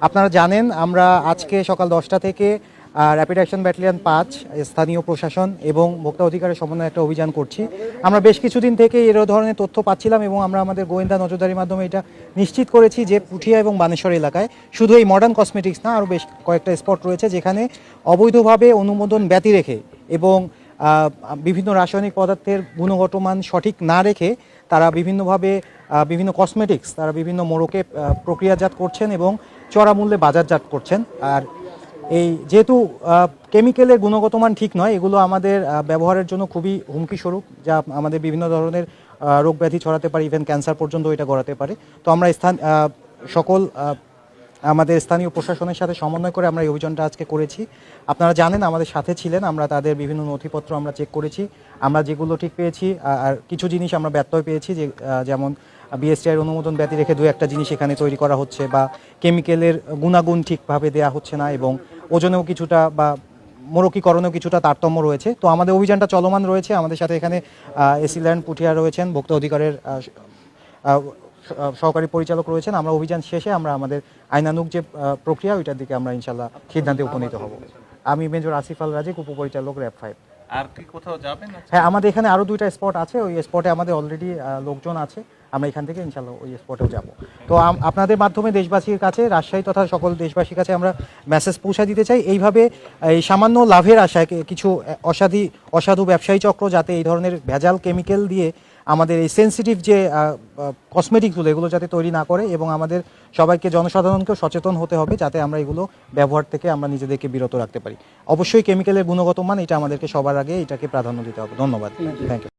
আপনারা জানেন আমরা আজকে সকাল 10টা থেকে র্যাপিড অ্যাকশন ব্যাটালিয়ন 5 স্থানীয় প্রশাসন এবং ভোক্তা অধিকারের সমন্বয়ে একটা অভিযান করছি। আমরা বেশ কিছুদিন থেকে এর ধরনের তথ্য পাচ্ছিলাম এবং আমরা আমাদের গোয়েন্দা নজরদারির মাধ্যমে এটা নিশ্চিত করেছি যে পুঠিয়া এবং বানেশ্বর এলাকায় শুধু এই মডার্ন কসমেটিক্স না, আরও বেশ কয়েকটা স্পট রয়েছে যেখানে অবৈধভাবে অনুমোদন ব্যতি রেখে এবং বিভিন্ন রাসায়নিক পদার্থের গুণগত মান সঠিক না রেখে তারা বিভিন্নভাবে বিভিন্ন কসমেটিক্স তারা বিভিন্ন মোড়কে প্রক্রিয়াজাত করছেন এবং চড়া মূল্যে বাজারজাত করছেন। আর এই যেহেতু কেমিক্যালের গুণগত মান ঠিক নয়, এগুলো আমাদের ব্যবহারের জন্য খুবই হুমকি স্বরূপ, যা আমাদের বিভিন্ন ধরনের রোগ ব্যাধি ছড়াতে পারে, ইভেন ক্যান্সার পর্যন্ত এটা গড়াতে পারে। তো আমরা সকল আমাদের স্থানীয় প্রশাসনের সাথে সমন্বয় করে আমরা এই অভিযানটা আজকে করেছি। আপনারা জানেন আমাদের সাথে ছিলেন, আমরা তাদের বিভিন্ন নথিপত্র আমরা চেক করেছি। আমরা যেগুলো ঠিক পেয়েছি আর কিছু জিনিস আমরা ব্যত্যয় পেয়েছি, যেমন বিএসটিআই অনুমোদন ব্যতি রেখে দু একটা জিনিস এখানে তৈরি করা হচ্ছে বা কেমিক্যালের গুণাগুণ ঠিকভাবে দেওয়া হচ্ছে না এবং ওজনেও কিছুটা বা মোড়কীকরণেও কিছুটা তারতম্য রয়েছে। তো আমাদের অভিযানটা চলমান রয়েছে। আমাদের সাথে এখানে এসি ল্যান্ড পুঠিয়া রয়েছেন, ভোক্তা অধিকারের সহকারী পরিচালক রয়েছেন। আমরা অভিযান শেষে আমরা আমাদের আইনানুগ যে প্রক্রিয়া ওইটার দিকে আমরা ইনশাল্লাহ সিদ্ধান্তে উপনীত হব। আমি মেজর আসিফ আল রাজিক, উপপরিচালক র্যাব 5। আর কি কোথাও যাবেন? হ্যাঁ, আমাদের এখানে আরও 2টা স্পট আছে। ওই স্পটে আমাদের অলরেডি লোকজন আছে। আমরা এখান থেকে ইনশাল্লাহ ওই স্পটেও যাব। তো আপনাদের মাধ্যমে দেশবাসীর কাছে, রাজশাহী তথা সকল দেশবাসীর কাছে আমরা মেসেজ পৌঁছে দিতে চাই, এইভাবে এই সামান্য লাভের আশায় কিছু অসাধু ব্যবসায়ী চক্র যাতে এই ধরনের ভেজাল কেমিক্যাল দিয়ে আমাদের এই সেন্সিটিভ যে কসমেটিকগুলো এগুলো যাতে তৈরি না করে, এবং আমাদের সবাইকে জনসাধারণকেও সচেতন হতে হবে যাতে আমরা এগুলো ব্যবহার থেকে আমরা নিজেদেরকে বিরত রাখতে পারি। অবশ্যই কেমিক্যালের গুণগত মান এটা আমাদেরকে সবার আগে এটাকে প্রাধান্য দিতে হবে। ধন্যবাদ। Thank you.